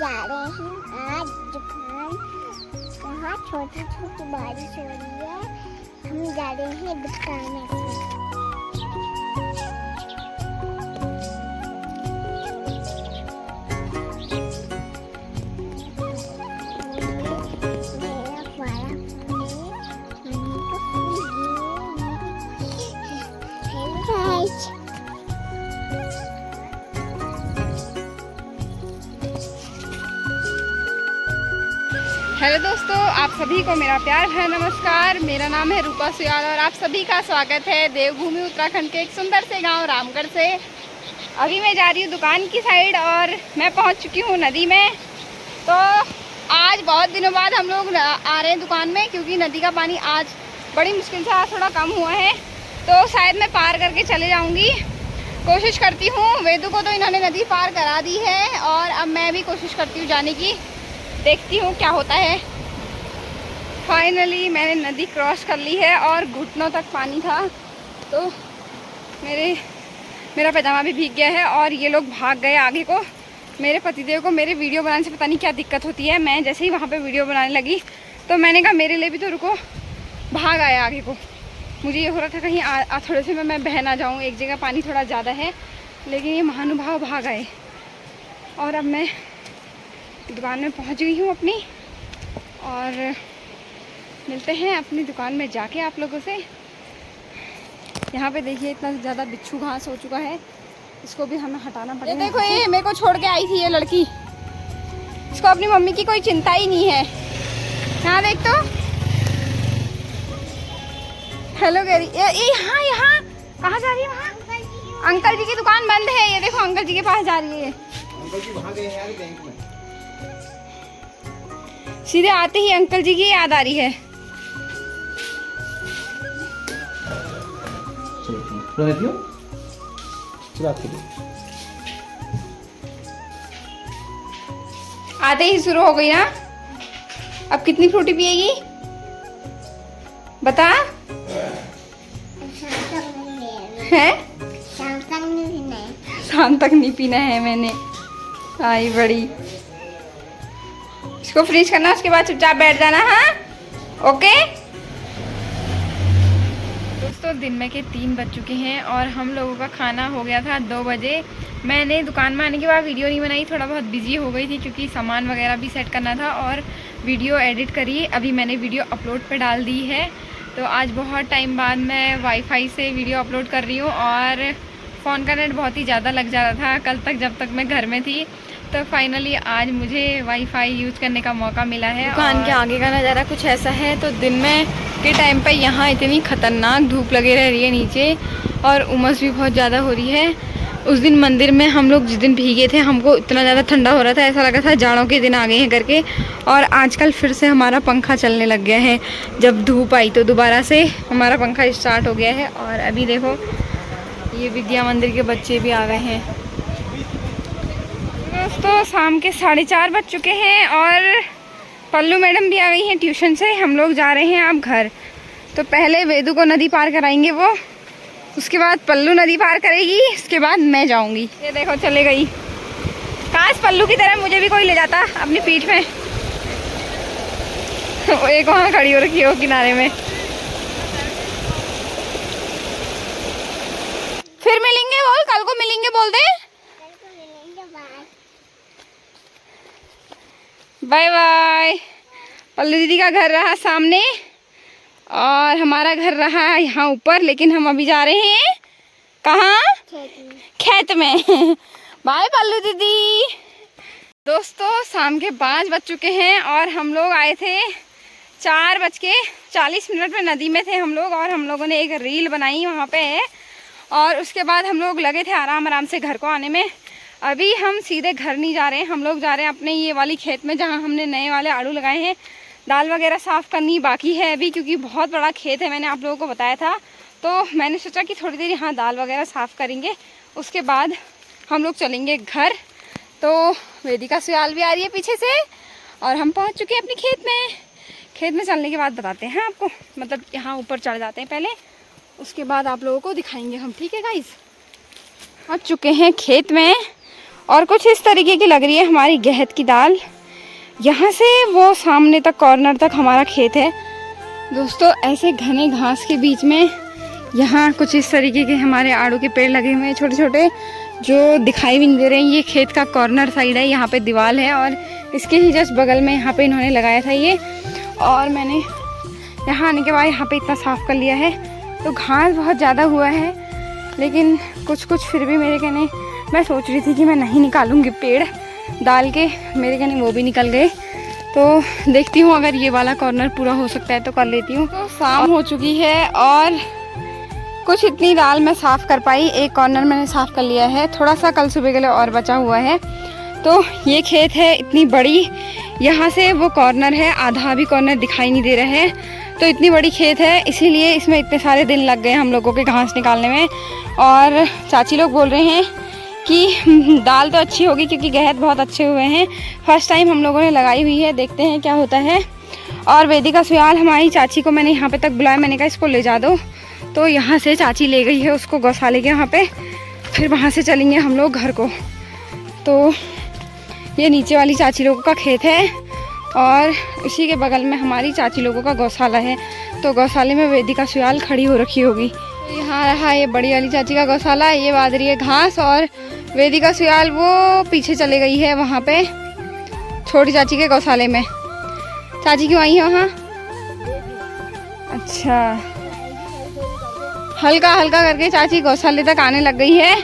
जा रहे हैं आज दुकान। यहाँ छोटी छोटी बारिश हो रही है, हम जा रहे हैं दुकान में। हेलो दोस्तों, आप सभी को मेरा प्यार है नमस्कार। मेरा नाम है रूपा सुयाल और आप सभी का स्वागत है देवभूमि उत्तराखंड के एक सुंदर से गांव रामगढ़ से। अभी मैं जा रही हूँ दुकान की साइड और मैं पहुँच चुकी हूँ नदी में। तो आज बहुत दिनों बाद हम लोग आ रहे हैं दुकान में, क्योंकि नदी का पानी आज बड़ी मुश्किल से आज थोड़ा कम हुआ है। तो शायद मैं पार करके चले जाऊँगी, कोशिश करती हूँ। वेदू को तो इन्होंने नदी पार करा दी है और अब मैं भी कोशिश करती हूँ जाने की, देखती हूँ क्या होता है। फाइनली मैंने नदी क्रॉस कर ली है और घुटनों तक पानी था, तो मेरा पैजामा भी भीग गया है और ये लोग भाग गए आगे को। मेरे पतिदेव को मेरे वीडियो बनाने से पता नहीं क्या दिक्कत होती है। मैं जैसे ही वहाँ पे वीडियो बनाने लगी तो मैंने कहा मेरे लिए भी तो रुको, भाग आए आगे को। मुझे ये हो रहा था कहीं थोड़े से मैं बह ना जाऊँ, एक जगह पानी थोड़ा ज़्यादा है, लेकिन ये महानुभाव भाग आए। और अब मैं दुकान में पहुंच गई हूँ अपनी, और मिलते हैं अपनी दुकान में जाके आप लोगों से। यहाँ पे देखिए इतना ज़्यादा बिच्छू घास हो चुका है, इसको भी हमें हटाना पड़ेगा। ये देखो, ये मेरे को छोड़ के आई थी ये लड़की, इसको अपनी मम्मी की कोई चिंता ही नहीं है। यहाँ देख तो, हेलो गैरी। यहाँ यहाँ कहाँ जा रही है? वहाँ अंकल जी की दुकान बंद है। ये देखो अंकल जी के पास जा रही है। अंकल जी वहाँ गए हैं यार बैंक में। सीधे आते ही अंकल जी की याद आ रही है। आते ही शुरू हो गई ना। अब कितनी फ्रूटी पिएगी बता? हैं? शाम तक नहीं पीना है मैंने। आई बड़ी, इसको फ्रीज करना, उसके बाद चुपचाप बैठ जाना। हाँ, ओके। दोस्तों दिन में के 3 बज चुके हैं और हम लोगों का खाना हो गया था 2 बजे। मैंने दुकान में आने के बाद वीडियो नहीं बनाई, थोड़ा बहुत बिजी हो गई थी क्योंकि सामान वगैरह भी सेट करना था और वीडियो एडिट करी। अभी मैंने वीडियो अपलोड पे डाल दी है। तो आज बहुत टाइम बाद मैं वाईफाई से वीडियो अपलोड कर रही हूँ और फ़ोन का नेट बहुत ही ज़्यादा लग जा रहा था कल तक जब तक मैं घर में थी। तो फाइनली आज मुझे वाईफाई यूज़ करने का मौका मिला है। दुकान के आगे का नज़ारा कुछ ऐसा है। तो दिन में के टाइम पे यहाँ इतनी ख़तरनाक धूप लगे रह रही है नीचे, और उमस भी बहुत ज़्यादा हो रही है। उस दिन मंदिर में हम लोग जिस दिन भीगे थे, हमको इतना ज़्यादा ठंडा हो रहा था, ऐसा लगा था जाड़ों के दिन आ गए हैं करके। और आजकल फिर से हमारा पंखा चलने लग गया है। जब धूप आई तो दोबारा से हमारा पंखा स्टार्ट हो गया है। और अभी देखो ये विद्या मंदिर के बच्चे भी आ गए हैं। दोस्तों शाम के 4:30 बज चुके हैं और पल्लू मैडम भी आ गई हैं ट्यूशन से। हम लोग जा रहे हैं अब घर। तो पहले वेदू को नदी पार कराएंगे वो, उसके बाद पल्लू नदी पार करेगी, उसके बाद मैं जाऊंगी। ये देखो चले गई। काश पल्लू की तरह मुझे भी कोई ले जाता अपनी पीठ में। एक वहाँ खड़ी हो रखी है वो किनारे में। फिर मिलेंगे बोल, कल को मिलेंगे बोल दे। Bye bye. पल्लू दीदी का घर रहा सामने और हमारा घर रहा यहाँ ऊपर, लेकिन हम अभी जा रहे हैं कहाँ? खेत में। बाय पल्लू दीदी। दोस्तों शाम के 5 बज चुके हैं और हम लोग आए थे 4:40 में नदी में थे हम लोग, और हम लोगों ने एक रील बनाई वहाँ पे है। और उसके बाद हम लोग लगे थे आराम से घर को आने में। अभी हम सीधे घर नहीं जा रहे हैं, हम लोग जा रहे हैं अपने ये वाली खेत में जहाँ हमने नए वाले आड़ू लगाए हैं। दाल वगैरह साफ़ करनी बाकी है अभी, क्योंकि बहुत बड़ा खेत है, मैंने आप लोगों को बताया था। तो मैंने सोचा कि थोड़ी देर यहाँ दाल वगैरह साफ़ करेंगे, उसके बाद हम लोग चलेंगे घर। तो वेदिका सुयाल भी आ रही है पीछे से और हम पहुँच चुके हैं अपने खेत में। खेत में चलने के बाद बताते हैं आपको, मतलब यहाँ ऊपर चढ़ जाते हैं पहले, उसके बाद आप लोगों को दिखाएंगे हम। ठीक है गाइस, आ चुके हैं खेत में और कुछ इस तरीके की लग रही है हमारी गहत की दाल। यहाँ से वो सामने तक कॉर्नर तक हमारा खेत है दोस्तों। ऐसे घने घास के बीच में यहाँ कुछ इस तरीके के हमारे आड़ू के पेड़ लगे हुए हैं छोटे छोटे, जो दिखाई भी नहीं दे रहे हैं। ये खेत का कॉर्नर साइड है, यहाँ पे दीवार है और इसके ही जस्ट बगल में यहाँ पे इन्होंने लगाया था ये। और मैंने यहाँ आने के बाद यहाँ पे इतना साफ़ कर लिया है। तो घास बहुत ज़्यादा हुआ है, लेकिन कुछ कुछ फिर भी मेरे कहने, मैं सोच रही थी कि मैं नहीं निकालूँगी पेड़ डाल के, मेरे कहने वो भी निकल गए। तो देखती हूँ अगर ये वाला कॉर्नर पूरा हो सकता है तो कर लेती हूँ। तो शाम हो चुकी है और कुछ इतनी दाल मैं साफ़ कर पाई। एक कॉर्नर मैंने साफ़ कर लिया है, थोड़ा सा कल सुबह के लिए और बचा हुआ है। तो ये खेत है इतनी बड़ी, यहाँ से वो कॉर्नर है, आधा भी कॉर्नर दिखाई नहीं दे रहा है। तो इतनी बड़ी खेत है, इसीलिए इसमें इतने सारे दिन लग गए हम लोगों के घास निकालने में। और चाची लोग बोल रहे हैं कि दाल तो अच्छी होगी क्योंकि गहत बहुत अच्छे हुए हैं। फर्स्ट टाइम हम लोगों ने लगाई हुई है, देखते हैं क्या होता है। और वेदिका सुयाल हमारी चाची को मैंने यहाँ पे तक बुलाया, मैंने कहा इसको ले जा दो। तो यहाँ से चाची ले गई है उसको गौशाले के यहाँ पे, फिर वहाँ से चलेंगे हम लोग घर को। तो ये नीचे वाली चाची लोगों का खेत है और इसी के बगल में हमारी चाची लोगों का गौशाला है। तो गौशाले में वेदिका सुयाल खड़ी हो रखी होगी। यहाँ रहा ये बड़ी वाली चाची का गौशाला, ये बांध रही है घास और वेदिका सुयाल वो पीछे चले गई है वहाँ पे छोटी चाची के गौशाले में। चाची क्यों आई है वहाँ? अच्छा, हल्का हल्का करके चाची गौशाले तक आने लग गई है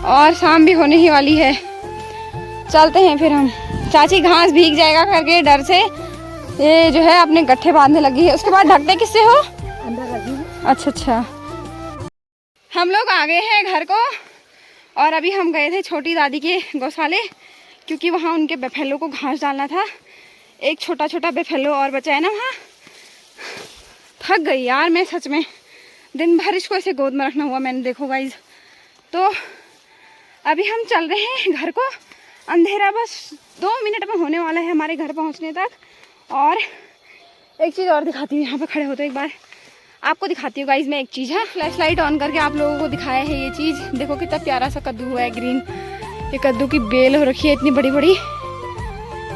और शाम भी होने ही वाली है। चलते हैं फिर हम। चाची घास भीग जाएगा करके डर से ये जो है अपने गट्ठे बांधने लगी है। उसके बाद ढकते किससे हो? अंदर लगी। अच्छा अच्छा, हम लोग आ गए हैं घर को और अभी हम गए थे छोटी दादी के गौशाले क्योंकि वहाँ उनके बफेलो को घास डालना था। एक छोटा छोटा बफेलो और बचा है ना वहाँ। थक गई यार मैं सच में, दिन भर इसको ऐसे गोद में रखना हुआ मैंने, देखो गाइज। तो अभी हम चल रहे हैं घर को। अंधेरा बस 2 मिनट में होने वाला है हमारे घर पहुंचने तक। और एक चीज़ और दिखाती हूँ, यहाँ पे खड़े होते एक बार आपको दिखाती हूँ गाइज मैं एक चीज़ है। फ्लैश लाइट ऑन करके आप लोगों को दिखाया है ये चीज़। देखो कितना प्यारा सा कद्दू हुआ है ग्रीन। ये कद्दू की बेल हो रखी है इतनी बड़ी बड़ी,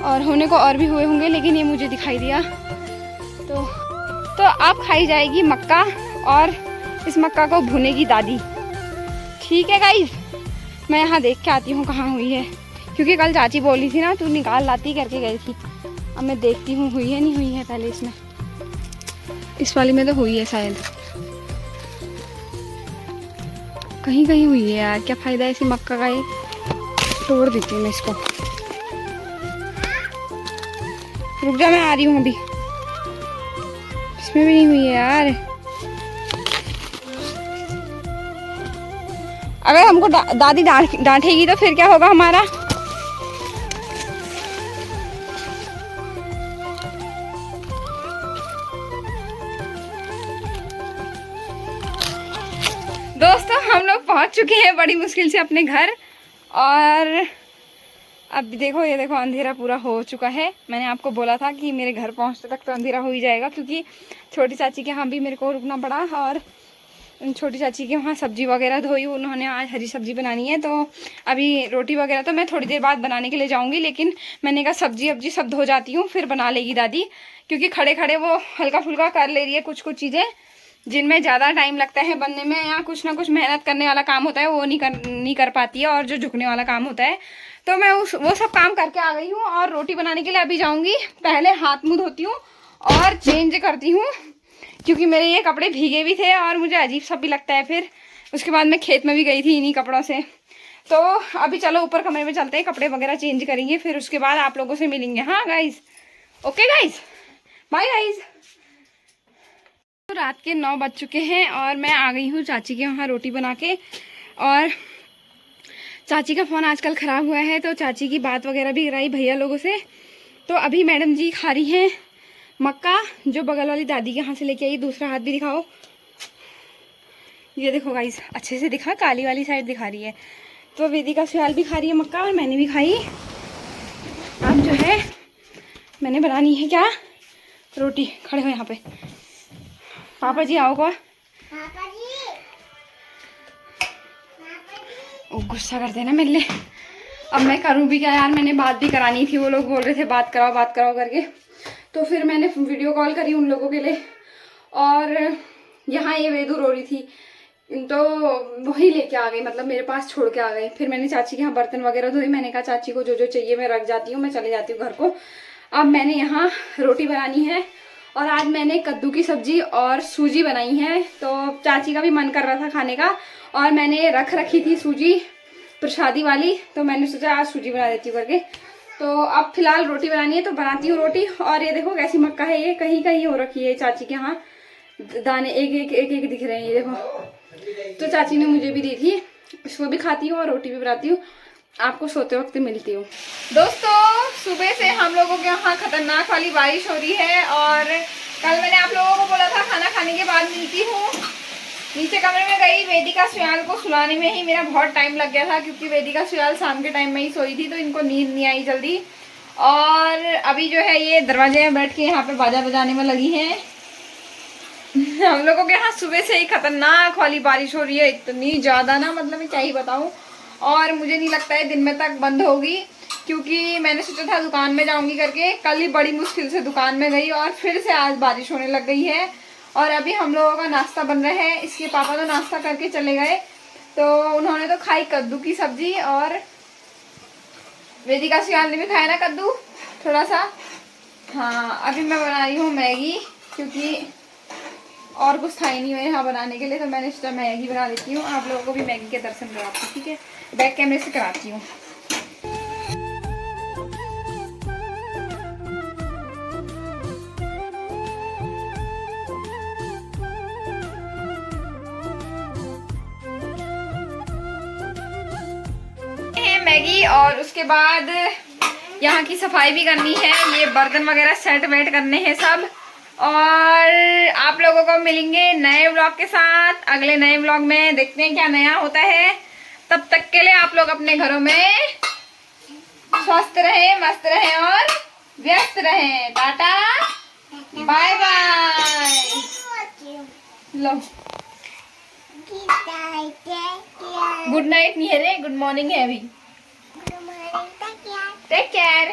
और होने को और भी हुए होंगे लेकिन ये मुझे दिखाई दिया। तो अब खाई जाएगी मक्का और इस मक्का को भुनेगी दादी। ठीक है गाइज, मैं यहाँ देख के आती हूँ कहाँ हुई है, क्योंकि कल चाची बोली थी ना तू निकाल लाती करके गई थी। अब मैं देखती हूँ हुई है नहीं हुई है। पहले इसमें इस वाली में तो हुई है शायद, कहीं कहीं हुई है यार। क्या फ़ायदा है इसी मक्का का, ये तोड़ देती हूँ मैं इसको। रुक जा, मैं आ रही हूँ अभी। इसमें भी नहीं हुई है यार। अगर हमको दादी डांटेगी तो फिर क्या होगा हमारा? दोस्तों हम लोग पहुंच चुके हैं बड़ी मुश्किल से अपने घर। और अब देखो, ये देखो अंधेरा पूरा हो चुका है। मैंने आपको बोला था कि मेरे घर पहुंचते तक तो अंधेरा हो ही जाएगा, क्योंकि छोटी चाची के यहाँ भी मेरे को रुकना पड़ा। और छोटी चाची के वहाँ सब्जी वगैरह धोई, उन्होंने आज हरी सब्जी बनानी है। तो अभी रोटी वगैरह तो मैं थोड़ी देर बाद बनाने के लिए जाऊँगी, लेकिन मैंने कहा सब्जी वब्जी सब धो जाती हूँ फिर बना लेगी दादी, क्योंकि खड़े खड़े वो हल्का फुल्का कर ले रही है कुछ कुछ चीज़ें जिनमें ज़्यादा टाइम लगता है बनने में, या कुछ ना कुछ मेहनत करने वाला काम होता है वो नहीं कर पाती है, और जो झुकने वाला काम होता है। तो मैं वो सब काम करके आ गई हूँ और रोटी बनाने के लिए अभी जाऊँगी। पहले हाथ मुँह धोती हूँ और चेंज करती हूँ, क्योंकि मेरे ये कपड़े भीगे भी थे और मुझे अजीब सा भी लगता है। फिर उसके बाद मैं खेत में भी गई थी इन्हीं कपड़ों से। तो अभी चलो ऊपर कमरे में चलते हैं, कपड़े वगैरह चेंज करेंगे, फिर उसके बाद आप लोगों से मिलेंगे। हाँ guys, okay guys, bye guys. तो रात के 9 बज चुके हैं और मैं आ गई हूँ चाची के वहाँ रोटी बना के। और चाची का फ़ोन आजकल ख़राब हुआ है, तो चाची की बात वगैरह भी कराई भैया लोगों से। तो अभी मैडम जी खा रही हैं मक्का, जो बगल वाली दादी के यहाँ से लेके आई। दूसरा हाथ भी दिखाओ, ये देखो गाइस, अच्छे से दिखा, काली वाली साइड दिखा रही है। तो वेदिका सुयाल भी खा रही है मक्का और मैंने भी खाई। अब जो है मैंने बनानी है क्या, रोटी। खड़े हो यहाँ पे, पापा जी आओ। को ओ गुस्सा करते हैं ना मेरे लिए। अब मैं करूँ भी क्या यार, मैंने बात भी करानी थी, वो लोग बोल रहे थे बात कराओ करके, तो फिर मैंने वीडियो कॉल करी उन लोगों के लिए। और यहाँ ये वेदू रो रही थी तो वही लेके आ गई, मतलब मेरे पास छोड़ के आ गई। फिर मैंने चाची के यहाँ बर्तन वगैरह धोई, मैंने कहा चाची को जो जो चाहिए मैं रख जाती हूँ, मैं चले जाती हूँ घर को। अब मैंने यहाँ रोटी बनानी है और आज मैंने कद्दू की सब्जी और सूजी बनाई है, तो चाची का भी मन कर रहा था खाने का और मैंने रख रखी थी सूजी प्रसादी वाली, तो मैंने सोचा आज सूजी बना देती हूँ करके। तो अब फिलहाल रोटी बनानी है तो बनाती हूँ रोटी। और ये देखो कैसी मक्का है, ये कहीं कहीं हो रखी है चाची के यहाँ, दाने एक दिख रहे हैं, ये देखो। तो चाची ने मुझे भी दी थी, इसको भी खाती हूँ और रोटी भी बनाती हूँ। आपको सोते वक्त मिलती हूँ। दोस्तों सुबह से हम लोगों के यहाँ खतरनाक वाली बारिश हो रही है और कल मैंने आप लोगों को बोला था खाना खाने के बाद मिलती हूँ। नीचे कमरे में गई, वेदिका सुयाल को सुलाने में ही मेरा बहुत टाइम लग गया था, क्योंकि वेदिका सुयाल शाम के टाइम में ही सोई थी तो इनको नींद नहीं आई जल्दी। और अभी जो है ये दरवाजे में बैठ के यहाँ पे बाजा बजाने में लगी हैं। हम लोगों के यहाँ सुबह से ही खतरनाक वाली बारिश हो रही है, इतनी ज़्यादा ना, मतलब मैं क्या ही बताऊँ। और मुझे नहीं लगता है दिन में तक बंद होगी, क्योंकि मैंने सोचा था दुकान में जाऊंगी करके, कल ही बड़ी मुश्किल से दुकान में गई और फिर से आज बारिश होने लग गई है। और अभी हम लोगों का नाश्ता बन रहा है, इसके पापा तो नाश्ता करके चले गए, तो उन्होंने तो खाई कद्दू की सब्जी और वेदिका सुयाल ने भी खाया ना कद्दू थोड़ा सा। हाँ अभी मैं बना रही हूँ मैगी, क्योंकि और कुछ था ही नहीं मेरे यहाँ बनाने के लिए, तो मैंने सोचा मैगी बना देती हूँ। आप लोगों को भी मैगी के दर्शन कराती हूँ, ठीक है, बैक कैमरे से कराती हूँ। मैगी और उसके बाद यहाँ की सफाई भी करनी है, ये बर्तन वगैरह सेट वेट करने हैं सब। और आप लोगों को मिलेंगे नए व्लॉग के साथ अगले नए व्लॉग में, देखते हैं क्या नया होता है। तब तक के लिए आप लोग अपने घरों में स्वस्थ रहें, मस्त रहें और व्यस्त रहें। Tata bye bye. लो गुड नाइट नहीं है रे, गुड मॉर्निंग है अभी। Take care.